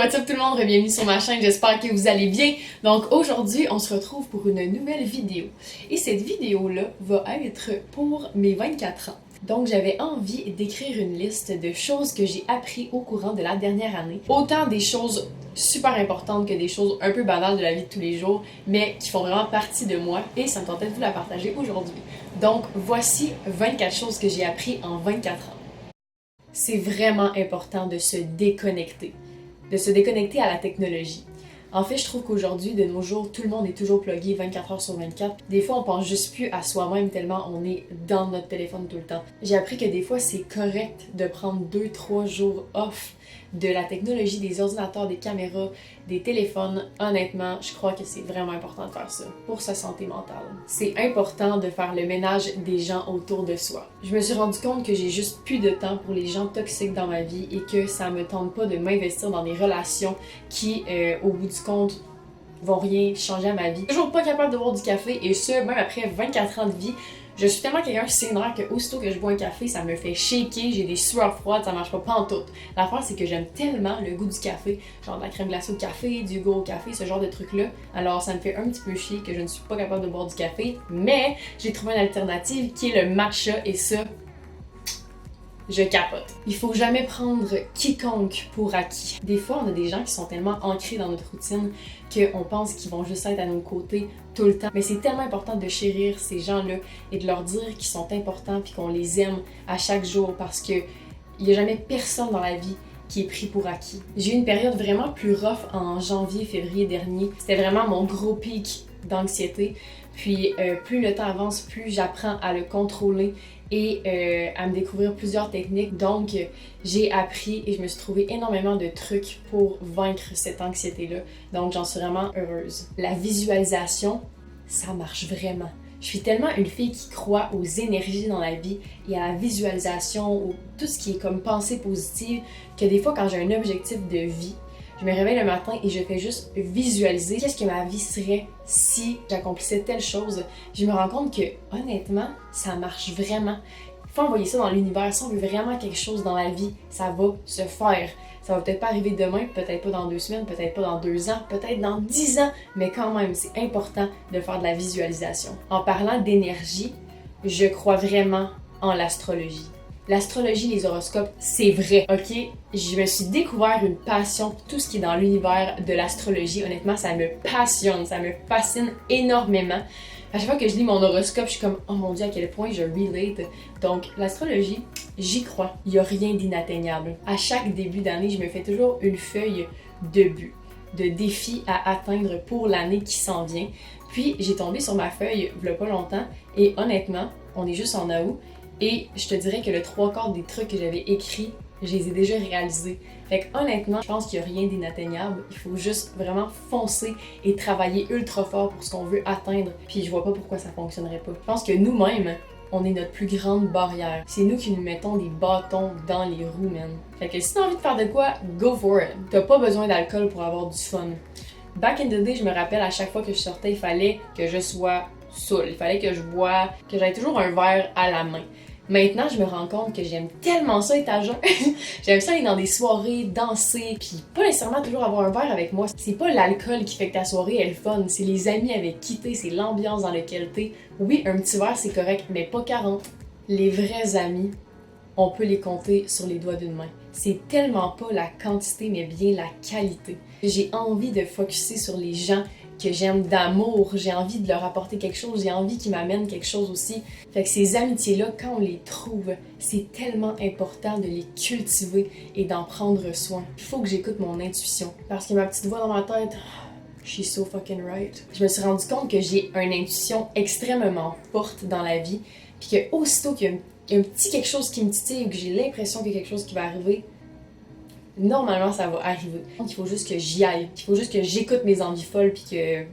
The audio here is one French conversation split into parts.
what's up tout le monde, bienvenue sur ma chaîne, j'espère que vous allez bien. Donc aujourd'hui, on se retrouve pour une nouvelle vidéo. Et cette vidéo-là va être pour mes 24 ans. Donc j'avais envie d'écrire une liste de choses que j'ai appris au courant de la dernière année. Autant des choses super importantes que des choses un peu banales de la vie de tous les jours, mais qui font vraiment partie de moi et ça me tentait de vous la partager aujourd'hui. Donc voici 24 choses que j'ai appris en 24 ans. C'est vraiment important de se déconnecter à la technologie. En fait, je trouve qu'aujourd'hui, de nos jours, tout le monde est toujours plugué 24 heures sur 24. Des fois, on pense juste plus à soi-même tellement on est dans notre téléphone tout le temps. J'ai appris que des fois, c'est correct de prendre 2-3 jours off de la technologie, des ordinateurs, des caméras, des téléphones. Honnêtement, je crois que c'est vraiment important de faire ça pour sa santé mentale. C'est important de faire le ménage des gens autour de soi. Je me suis rendu compte que j'ai juste plus de temps pour les gens toxiques dans ma vie et que ça me tente pas de m'investir dans des relations qui, au bout du compte, vont rien changer à ma vie. Toujours pas capable de boire du café et ce, même après 24 ans de vie. Je suis tellement quelqu'un sénère que aussitôt que je bois un café, ça me fait shaker, j'ai des sueurs froides, ça marche pas pantoute. L'affaire, c'est que j'aime tellement le goût du café, genre de la crème glacée au café, du yogourt au café, ce genre de trucs-là. Alors ça me fait un petit peu chier que je ne suis pas capable de boire du café, mais j'ai trouvé une alternative qui est le matcha et ça, je capote. Il faut jamais prendre quiconque pour acquis. Des fois, on a des gens qui sont tellement ancrés dans notre routine qu'on pense qu'ils vont juste être à nos côtés tout le temps. Mais c'est tellement important de chérir ces gens-là et de leur dire qu'ils sont importants puis qu'on les aime à chaque jour parce que il n'y a jamais personne dans la vie qui est pris pour acquis. J'ai eu une période vraiment plus rough en janvier-février dernier. C'était vraiment mon gros pic d'anxiété. Puis plus le temps avance, plus j'apprends à le contrôler et à me découvrir plusieurs techniques. Donc j'ai appris et je me suis trouvé énormément de trucs pour vaincre cette anxiété-là. Donc j'en suis vraiment heureuse. La visualisation, ça marche vraiment. Je suis tellement une fille qui croit aux énergies dans la vie et à la visualisation, ou tout ce qui est comme pensée positive, que des fois quand j'ai un objectif de vie, je me réveille le matin et je fais juste visualiser qu'est-ce que ma vie serait si j'accomplissais telle chose. Je me rends compte que, honnêtement, ça marche vraiment. Il faut envoyer ça dans l'univers. Si on veut vraiment quelque chose dans la vie, ça va se faire. Ça va peut-être pas arriver demain, peut-être pas dans 2 semaines, peut-être pas dans 2 ans, peut-être dans 10 ans, mais quand même, c'est important de faire de la visualisation. En parlant d'énergie, je crois vraiment en l'astrologie. L'astrologie, les horoscopes, c'est vrai, ok? Je me suis découvert une passion pour tout ce qui est dans l'univers de l'astrologie. Honnêtement, ça me passionne, ça me fascine énormément. À chaque fois que je lis mon horoscope, je suis comme, oh mon Dieu, à quel point je relate. Donc, l'astrologie, j'y crois. Il n'y a rien d'inatteignable. À chaque début d'année, je me fais toujours une feuille de but, de défis à atteindre pour l'année qui s'en vient. Puis, j'ai tombé sur ma feuille, il y a pas longtemps, et honnêtement, on est juste en août, et je te dirais que le 3/4 des trucs que j'avais écrits, je les ai déjà réalisés. Fait que honnêtement, je pense qu'il n'y a rien d'inatteignable. Il faut juste vraiment foncer et travailler ultra fort pour ce qu'on veut atteindre. Puis je vois pas pourquoi ça fonctionnerait pas. Je pense que nous-mêmes, on est notre plus grande barrière. C'est nous qui nous mettons des bâtons dans les roues, man. Fait que si t'as envie de faire de quoi, go for it. T'as pas besoin d'alcool pour avoir du fun. Back in the day, je me rappelle, à chaque fois que je sortais, il fallait que je sois saoul. Il fallait que je bois, que j'aie toujours un verre à la main. Maintenant, je me rends compte que j'aime tellement ça être à jeun. J'aime ça aller dans des soirées, danser, puis pas nécessairement toujours avoir un verre avec moi. C'est pas l'alcool qui fait que ta soirée est le fun, c'est les amis avec qui t'es, c'est l'ambiance dans laquelle t'es. Oui, un petit verre c'est correct, mais pas 40. Les vrais amis, on peut les compter sur les doigts d'une main. C'est tellement pas la quantité, mais bien la qualité. J'ai envie de focusser sur les gens que j'aime d'amour, j'ai envie de leur apporter quelque chose, j'ai envie qu'ils m'amènent quelque chose aussi. Fait que ces amitiés-là, quand on les trouve, c'est tellement important de les cultiver et d'en prendre soin. Il faut que j'écoute mon intuition, parce que ma petite voix dans ma tête, she's so fucking right. Je me suis rendu compte que j'ai une intuition extrêmement forte dans la vie, puis que aussitôt qu'il y a un petit quelque chose qui me titille ou que j'ai l'impression qu'il y a quelque chose qui va arriver, normalement ça va arriver. Donc il faut juste que j'y aille, il faut juste que j'écoute mes envies folles puis que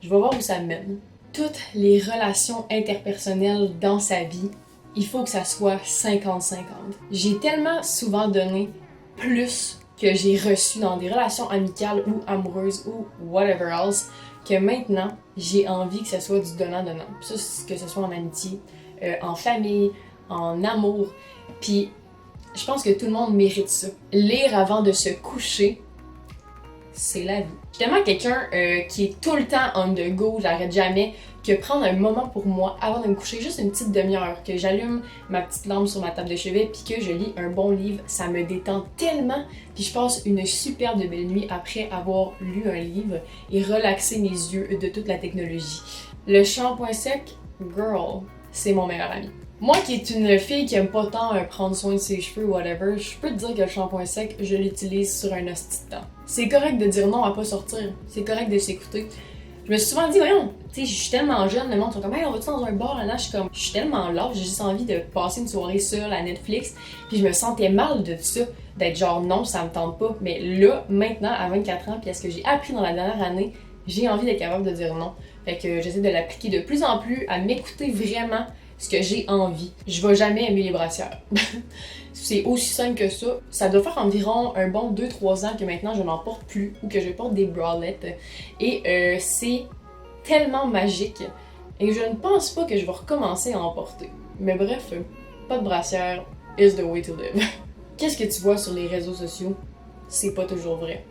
je vais voir où ça me mène. Toutes les relations interpersonnelles dans sa vie, il faut que ça soit 50-50. J'ai tellement souvent donné plus que j'ai reçu dans des relations amicales ou amoureuses ou whatever else que maintenant j'ai envie que ça soit du donnant-donnant. Ça, que ce soit en amitié, en famille, en amour. Puis je pense que tout le monde mérite ça. Lire avant de se coucher, c'est la vie. Je suis tellement quelqu'un qui est tout le temps on the go, j'arrête jamais, que prendre un moment pour moi avant de me coucher, juste une petite demi-heure, que j'allume ma petite lampe sur ma table de chevet puis que je lis un bon livre, ça me détend tellement, puis je passe une super de belle nuit après avoir lu un livre et relaxé mes yeux de toute la technologie. Le shampoing sec, girl, c'est mon meilleur ami. Moi qui est une fille qui aime pas tant prendre soin de ses cheveux ou whatever, je peux te dire que le shampoing sec, je l'utilise sur un hostie de temps. C'est correct de dire non à pas sortir, c'est correct de s'écouter. Je me suis souvent dit, voyons, tu sais, je suis tellement jeune, le monde sont comme, hey, on va-tu dans un bar? Là, je suis comme, je suis tellement lâche, j'ai juste envie de passer une soirée seule à Netflix. Puis je me sentais mal de ça, d'être genre, non, ça me tente pas. Mais là, maintenant, à 24 ans, puis à ce que j'ai appris dans la dernière année, j'ai envie d'être capable de dire non. Fait que j'essaie de l'appliquer de plus en plus, à m'écouter vraiment ce que j'ai envie. Je vais jamais aimer les brassières. C'est aussi simple que ça. Ça doit faire environ un bon 2-3 ans que maintenant je n'en porte plus ou que je porte des bralettes. Et c'est tellement magique. Et je ne pense pas que je vais recommencer à en porter. Mais bref, pas de brassière is the way to live. Qu'est-ce que tu vois sur les réseaux sociaux? C'est pas toujours vrai.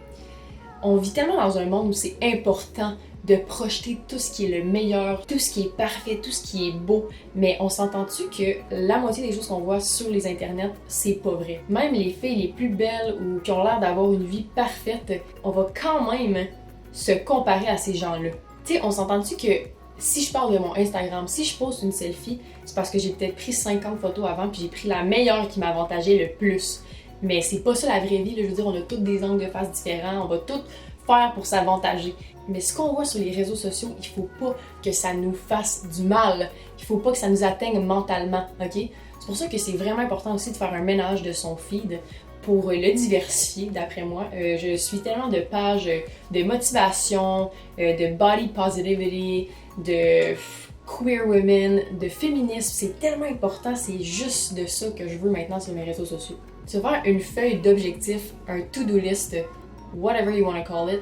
On vit tellement dans un monde où c'est important de projeter tout ce qui est le meilleur, tout ce qui est parfait, tout ce qui est beau. Mais on s'entend-tu que la moitié des choses qu'on voit sur les internets, c'est pas vrai. Même les filles les plus belles ou qui ont l'air d'avoir une vie parfaite, on va quand même se comparer à ces gens-là. Tu sais, on s'entend-tu que si je parle de mon Instagram, si je poste une selfie, c'est parce que j'ai peut-être pris 50 photos avant puis j'ai pris la meilleure qui m'avantageait le plus. Mais c'est pas ça la vraie vie, là. Je veux dire, on a tous des angles de face différents, on va tout faire pour s'avantager. Mais ce qu'on voit sur les réseaux sociaux, il faut pas que ça nous fasse du mal. Il faut pas que ça nous atteigne mentalement, ok? C'est pour ça que c'est vraiment important aussi de faire un ménage de son feed pour le diversifier, d'après moi. Je suis tellement de pages de motivation, de body positivity, de queer women, de féminisme. C'est tellement important, c'est juste de ça que je veux maintenant sur mes réseaux sociaux. Se faire une feuille d'objectifs, un to-do list, whatever you want to call it,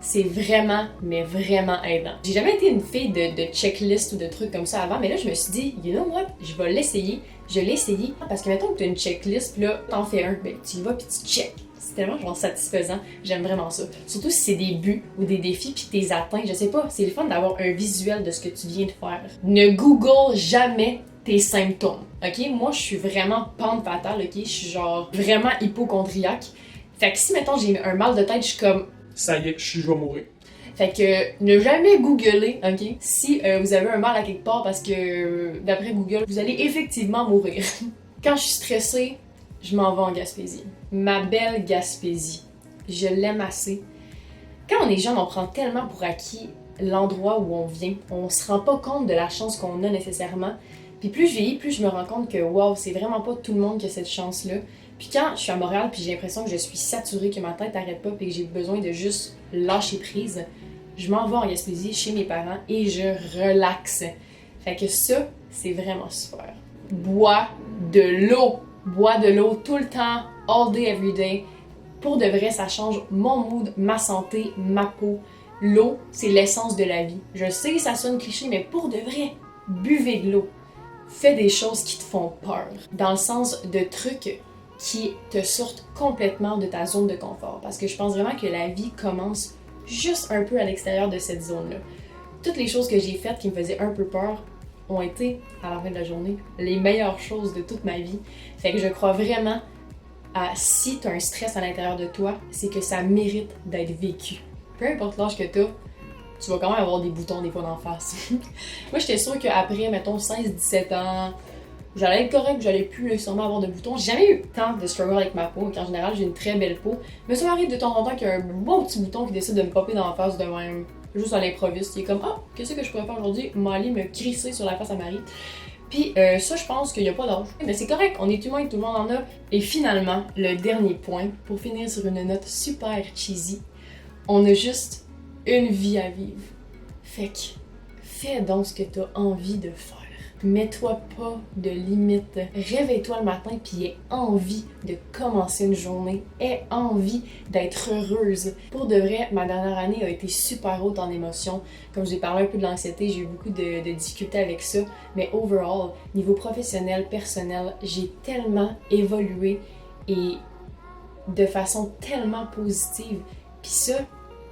c'est vraiment, mais vraiment aidant. J'ai jamais été une fille de checklist ou de trucs comme ça avant, mais là, je me suis dit, you know what, je vais l'essayer. Je l'ai essayé parce que mettons que tu as une checklist, puis là, t'en fais un, ben tu y vas puis tu check. C'est tellement genre satisfaisant, j'aime vraiment ça. Surtout si c'est des buts ou des défis puis t'es atteint, je sais pas, c'est le fun d'avoir un visuel de ce que tu viens de faire. Ne Google jamais tes symptômes, ok? Moi, je suis vraiment pente fatale, ok? Je suis genre vraiment hypochondriaque. Fait que si, mettons, j'ai un mal de tête, je suis comme... Ça y est, je vais mourir. Fait que ne jamais googler, ok? Si vous avez un mal à quelque part parce que d'après Google, vous allez effectivement mourir. Quand je suis stressée, je m'en vais en Gaspésie. Ma belle Gaspésie. Je l'aime assez. Quand on est jeune, on prend tellement pour acquis l'endroit où on vient. On se rend pas compte de la chance qu'on a nécessairement. Puis plus je vieillis, plus je me rends compte que wow, c'est vraiment pas tout le monde qui a cette chance-là. Puis quand je suis à Montréal puis j'ai l'impression que je suis saturée, que ma tête n'arrête pas puis que j'ai besoin de juste lâcher prise, je m'en vais en Gaspésie chez mes parents et je relaxe. Fait que ça, c'est vraiment super. Bois de l'eau. Bois de l'eau tout le temps, all day, every day. Pour de vrai, ça change mon mood, ma santé, ma peau. L'eau, c'est l'essence de la vie. Je sais, ça sonne cliché, mais pour de vrai, buvez de l'eau. Fais des choses qui te font peur. Dans le sens de trucs qui te sortent complètement de ta zone de confort. Parce que je pense vraiment que la vie commence juste un peu à l'extérieur de cette zone-là. Toutes les choses que j'ai faites qui me faisaient un peu peur ont été, à la fin de la journée, les meilleures choses de toute ma vie. Fait que je crois vraiment à si tu as un stress à l'intérieur de toi, c'est que ça mérite d'être vécu. Peu importe l'âge que tu as, tu vas quand même avoir des boutons des fois d'en face. Moi, j'étais sûre qu'après, mettons, 16-17 ans, j'allais être correct, j'allais plus sûrement avoir de boutons. J'ai jamais eu tant de struggle avec ma peau, en général, j'ai une très belle peau. Mais ça m'arrive de temps en temps qu'il y a un bon petit bouton qui décide de me popper dans la face de même, juste à l'improviste. Il est comme, ah, qu'est-ce que je pourrais faire aujourd'hui? M'aller me crisser sur la face à Marie. Puis ça, je pense qu'il n'y a pas d'âge. Mais c'est correct, on est humain, tout le monde en a. Et finalement, le dernier point, pour finir sur une note super cheesy, on a juste une vie à vivre. Fait que fais donc ce que tu as envie de faire. Mets-toi pas de limites. Réveille-toi le matin puis aie envie de commencer une journée. Aie envie d'être heureuse. Pour de vrai, ma dernière année a été super haute en émotions. Comme j'ai parlé un peu de l'anxiété, j'ai eu beaucoup de difficultés avec ça. Mais overall, niveau professionnel, personnel, j'ai tellement évolué et de façon tellement positive. Puis ça,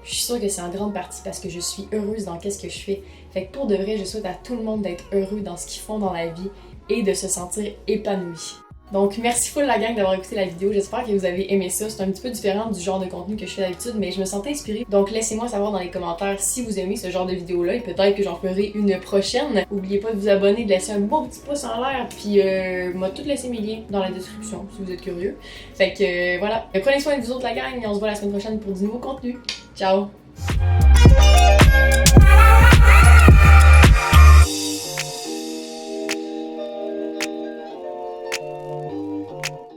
je suis sûre que c'est en grande partie parce que je suis heureuse dans qu'est-ce que je fais. Fait que pour de vrai, je souhaite à tout le monde d'être heureux dans ce qu'ils font dans la vie et de se sentir épanoui. Donc merci full la gang d'avoir écouté la vidéo, j'espère que vous avez aimé ça. C'est un petit peu différent du genre de contenu que je fais d'habitude, mais je me sentais inspirée. Donc laissez-moi savoir dans les commentaires si vous aimez ce genre de vidéo-là et peut-être que j'en ferai une prochaine. N'oubliez pas de vous abonner, de laisser un beau petit pouce en l'air, puis moi tout laisser mes liens dans la description si vous êtes curieux. Fait que voilà, prenez soin de vous autres la gang et on se voit la semaine prochaine pour du nouveau contenu. Ciao!